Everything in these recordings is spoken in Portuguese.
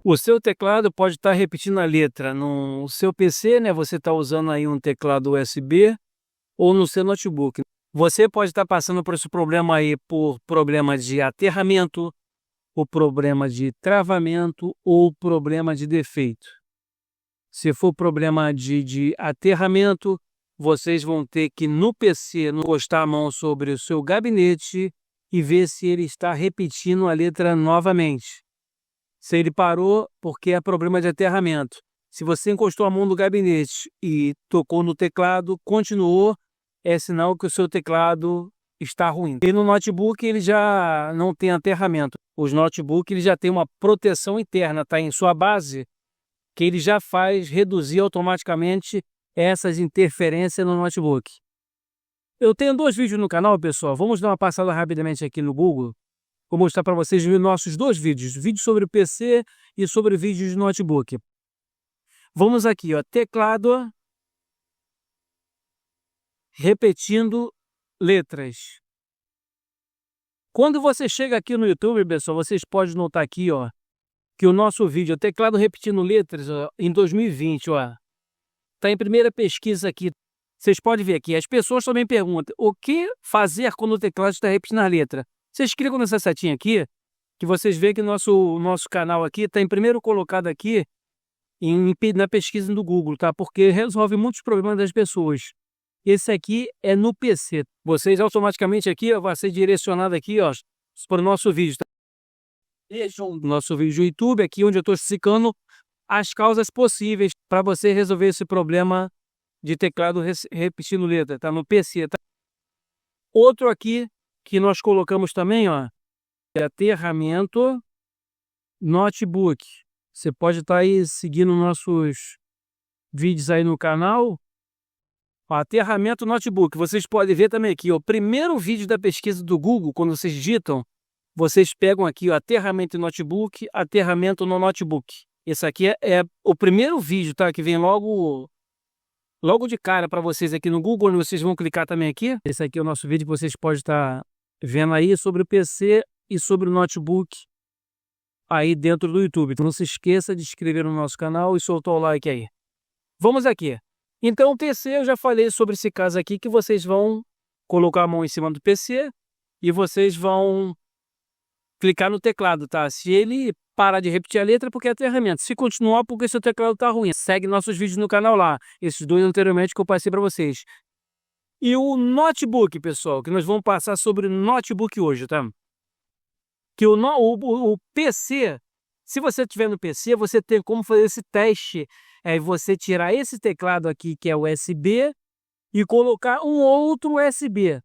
O seu teclado pode estar repetindo a letra no seu PC, né? Você está usando aí um teclado USB ou no seu notebook. Você pode estar passando por esse problema aí por problema de aterramento, o problema de travamento ou problema de defeito. Se for problema de aterramento, vocês vão ter que no PC encostar a mão sobre o seu gabinete e ver se ele está repetindo a letra novamente. Se ele parou, porque é problema de aterramento. Se você encostou a mão no gabinete e tocou no teclado, continuou, é sinal que o seu teclado está ruim. E no notebook ele já não tem aterramento. Os notebooks ele já tem uma proteção interna, tá em sua base, que ele já faz reduzir automaticamente essas interferências no notebook. Eu tenho 2 vídeos no canal, pessoal. Vamos dar uma passada rapidamente aqui no Google. Vou mostrar para vocês os nossos 2 vídeos. Vídeo sobre PC e sobre vídeo de notebook. Vamos aqui, ó, teclado repetindo letras. Quando você chega aqui no YouTube, pessoal, vocês podem notar aqui, ó, que o nosso vídeo, teclado repetindo letras, ó, em 2020, ó, tá em primeira pesquisa aqui. Vocês podem ver aqui, as pessoas também perguntam, o que fazer quando o teclado está repetindo a letra? Vocês clicam nessa setinha aqui, que vocês veem que nosso canal aqui está em primeiro colocado aqui na pesquisa do Google, tá? Porque resolve muitos problemas das pessoas. Esse aqui é no PC. Vocês automaticamente aqui, ó, vai ser direcionado aqui, ó, para o nosso vídeo, tá? Vejam o nosso vídeo do YouTube aqui, onde eu estou explicando as causas possíveis para você resolver esse problema de teclado repetindo letra, tá? No PC, tá? Outro aqui que nós colocamos também, ó, é aterramento notebook. Você pode estar aí seguindo nossos vídeos aí no canal. Ó, aterramento notebook. Vocês podem ver também aqui, ó, o primeiro vídeo da pesquisa do Google, quando vocês digitam, vocês pegam aqui, ó, aterramento notebook, aterramento no notebook. Esse aqui é o primeiro vídeo, tá? Que vem logo de cara para vocês aqui no Google, vocês vão clicar também aqui. Esse aqui é o nosso vídeo que vocês podem estar vendo aí sobre o PC e sobre o notebook aí dentro do YouTube. Não se esqueça de se inscrever no nosso canal e soltar o like aí. Vamos aqui. Então o PC eu já falei sobre esse caso aqui, que vocês vão colocar a mão em cima do PC e vocês vão clicar no teclado, tá? Se ele parar de repetir a letra, porque é aterramento. Se continuar, porque seu teclado tá ruim. Segue nossos vídeos no canal lá. Esses 2 anteriormente que eu passei para vocês. E o notebook, pessoal, que nós vamos passar sobre o notebook hoje, tá? Que o PC, se você tiver no PC, você tem como fazer esse teste. É você tirar esse teclado aqui, que é USB, e colocar um outro USB.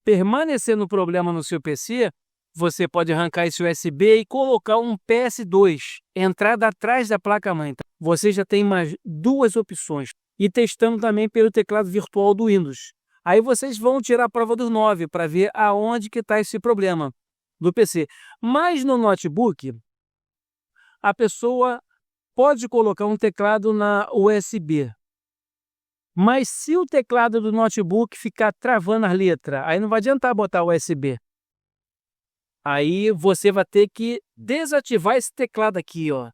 Permanecendo o problema no seu PC, você pode arrancar esse USB e colocar um PS2, entrada atrás da placa-mãe. Tá? Você já tem mais 2 opções. E testando também pelo teclado virtual do Windows. Aí vocês vão tirar a prova dos 9 para ver aonde que está esse problema do PC. Mas no notebook, a pessoa pode colocar um teclado na USB. Mas se o teclado do notebook ficar travando as letras, aí não vai adiantar botar o USB. Aí você vai ter que desativar esse teclado aqui, ó.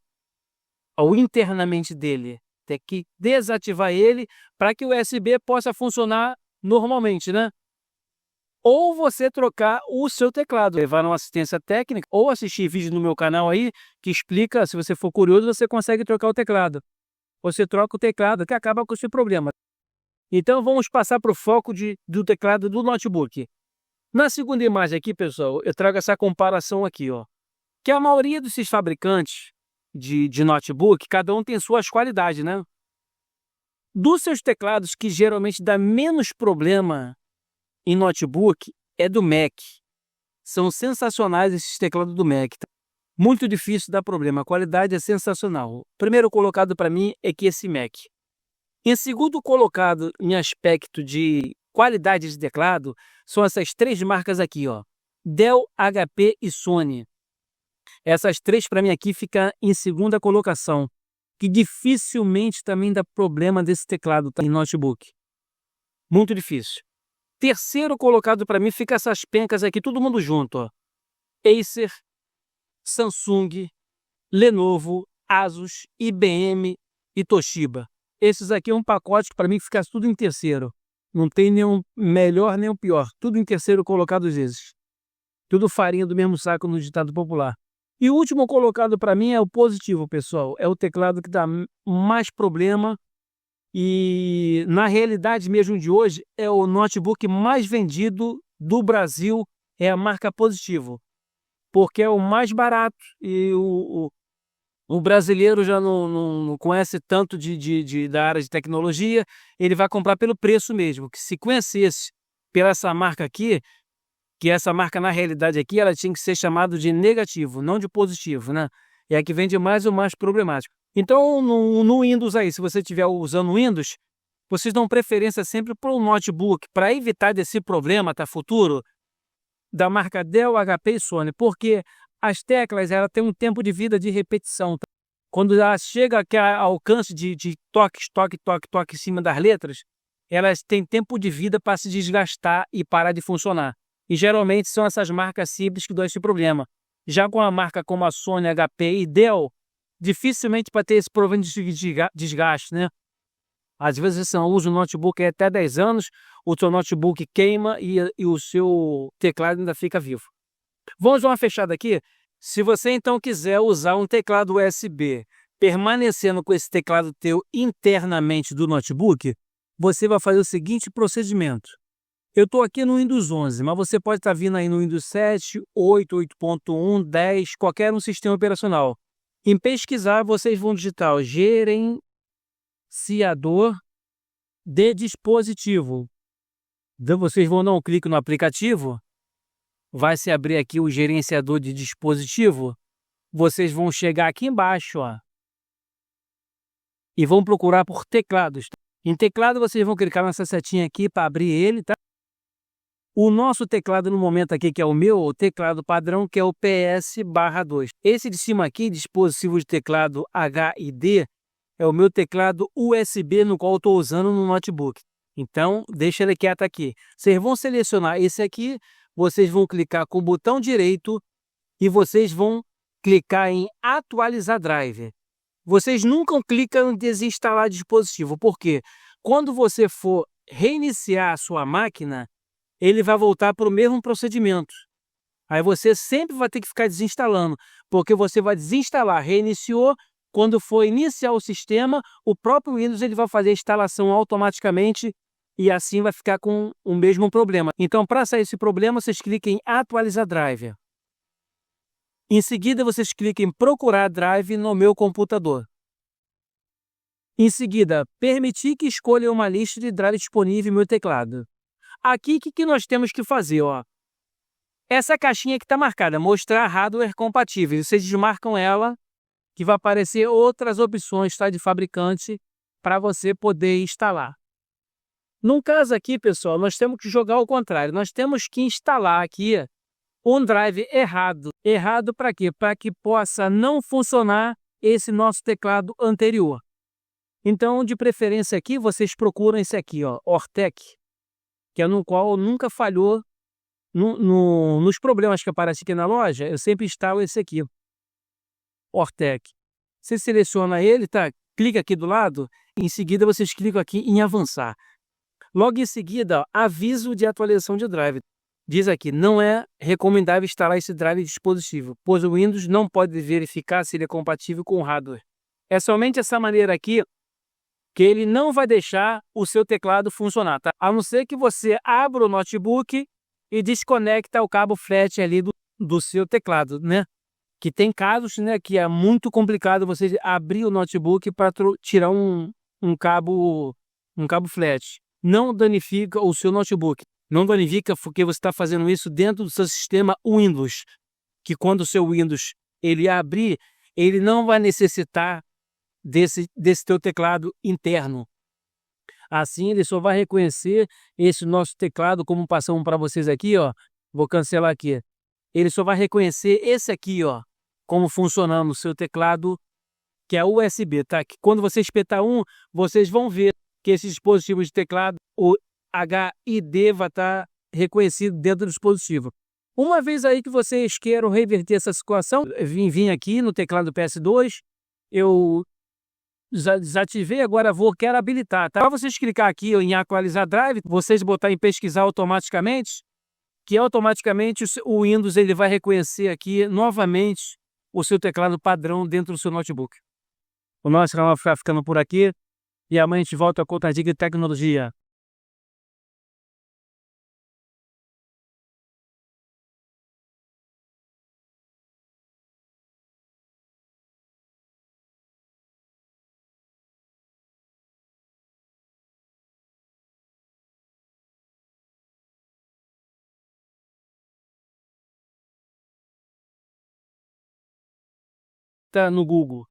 Ou internamente dele. Tem que desativar ele para que o USB possa funcionar normalmente, né? Ou você trocar o seu teclado, levar uma assistência técnica, ou assistir vídeo no meu canal aí, que explica, se você for curioso, você consegue trocar o teclado. Você troca o teclado, que acaba com esse problema. Então vamos passar para o foco do teclado do notebook. Na segunda imagem aqui, pessoal, eu trago essa comparação aqui, ó. Que a maioria desses fabricantes de notebook, cada um tem suas qualidades, né? Dos seus teclados que geralmente dá menos problema em notebook é do Mac. São sensacionais esses teclados do Mac. Tá? Muito difícil dar problema, a qualidade é sensacional. O primeiro colocado para mim é que esse Mac. Em segundo colocado em aspecto de qualidade de teclado são essas 3 marcas aqui, ó. Dell, HP e Sony. Essas 3 para mim aqui ficam em segunda colocação, que dificilmente também dá problema desse teclado tá, em notebook. Muito difícil. Terceiro colocado para mim fica essas pencas aqui, todo mundo junto, ó. Acer, Samsung, Lenovo, Asus, IBM e Toshiba. Esses aqui é um pacote que para mim fica tudo em terceiro. Não tem nenhum melhor nem o pior. Tudo em terceiro colocado às vezes. Tudo farinha do mesmo saco no ditado popular. E o último colocado para mim é o positivo, pessoal. É o teclado que dá mais problema. E na realidade mesmo de hoje, é o notebook mais vendido do Brasil. É a marca Positivo. Porque é o mais barato e o brasileiro já não conhece tanto da área de tecnologia, ele vai comprar pelo preço mesmo, que se conhecesse pela essa marca aqui, que essa marca na realidade aqui, ela tinha que ser chamada de negativo, não de positivo, né? É a que vende mais ou mais problemático. Então, no Windows aí, se você estiver usando o Windows, vocês dão preferência sempre para o notebook, para evitar desse problema, tá, futuro, da marca Dell, HP e Sony, porque as teclas ela têm um tempo de vida de repetição. Tá? Quando ela chega a alcance de toque, toque, toque, toque em cima das letras, elas têm tempo de vida para se desgastar e parar de funcionar. E geralmente são essas marcas simples que dão esse problema. Já com a marca como a Sony, HP e Dell, dificilmente para ter esse problema de desgaste, né? Às vezes você usa o notebook até 10 anos, o seu notebook queima e o seu teclado ainda fica vivo. Vamos dar uma fechada aqui. Se você então quiser usar um teclado USB, permanecendo com esse teclado teu internamente do notebook, você vai fazer o seguinte procedimento. Eu estou aqui no Windows 11, mas você pode estar vindo aí no Windows 7, 8, 8.1, 10, qualquer um sistema operacional. Em pesquisar, vocês vão digitar o gerenciador de dispositivo. Então, vocês vão dar um clique no aplicativo, vai se abrir aqui o gerenciador de dispositivo, vocês vão chegar aqui embaixo, ó, e vão procurar por teclados. Em teclado, vocês vão clicar nessa setinha aqui para abrir ele, tá? O nosso teclado no momento aqui, que é o meu, o teclado padrão, que é o PS/2. Esse de cima aqui, dispositivo de teclado HID, é o meu teclado USB no qual eu estou usando no notebook. Então, deixa ele quieto aqui. Vocês vão selecionar esse aqui, vocês vão clicar com o botão direito e vocês vão clicar em atualizar driver. Vocês nunca clicam em desinstalar dispositivo, porque quando você for reiniciar a sua máquina, ele vai voltar para o mesmo procedimento. Aí você sempre vai ter que ficar desinstalando, porque você vai desinstalar, reiniciou, quando for iniciar o sistema, o próprio Windows ele vai fazer a instalação automaticamente e assim vai ficar com o mesmo problema. Então, para sair esse problema, vocês cliquem em atualizar driver. Em seguida, vocês cliquem em procurar drive no meu computador. Em seguida, permitir que escolha uma lista de drive disponível no meu teclado. Aqui, o que nós temos que fazer? Ó? Essa caixinha que está marcada, mostrar hardware compatível. Vocês desmarcam ela, que vai aparecer outras opções, tá, de fabricante para você poder instalar. No caso aqui, pessoal, nós temos que jogar ao contrário. Nós temos que instalar aqui um drive errado. Errado para quê? Para que possa não funcionar esse nosso teclado anterior. Então, de preferência aqui, vocês procuram esse aqui, ó, Ortec, que é no qual nunca falhou nos problemas que aparecem aqui na loja. Eu sempre instalo esse aqui, Ortec. Você seleciona ele, tá? Clica aqui do lado, em seguida vocês clicam aqui em avançar. Logo em seguida, ó, aviso de atualização de drive. Diz aqui, não é recomendável instalar esse drive de dispositivo, pois o Windows não pode verificar se ele é compatível com o hardware. É somente essa maneira aqui que ele não vai deixar o seu teclado funcionar, tá? A não ser que você abra o notebook e desconecta o cabo flat ali do seu teclado, né? Que tem casos, né, que é muito complicado você abrir o notebook para tirar um cabo flat. Não danifica o seu notebook. Não danifica porque você está fazendo isso dentro do seu sistema Windows, que quando o seu Windows ele abrir, ele não vai necessitar desse teu teclado interno. Assim, ele só vai reconhecer esse nosso teclado, como passamos para vocês aqui, ó. Vou cancelar aqui. Ele só vai reconhecer esse aqui, ó, como funcionando o seu teclado, que é USB, tá? Que quando você espetar vocês vão ver que esse dispositivo de teclado, o HID vai estar reconhecido dentro do dispositivo. Uma vez aí que vocês queiram reverter essa situação, vim aqui no teclado PS2, eu desativei, agora quero habilitar, tá? Para vocês clicar aqui em atualizar drive, vocês botar em pesquisar automaticamente, que automaticamente o Windows ele vai reconhecer aqui novamente o seu teclado padrão dentro do seu notebook. O nosso canal vai ficar ficando por aqui e amanhã a gente volta com outra dica de tecnologia. Tá no Google.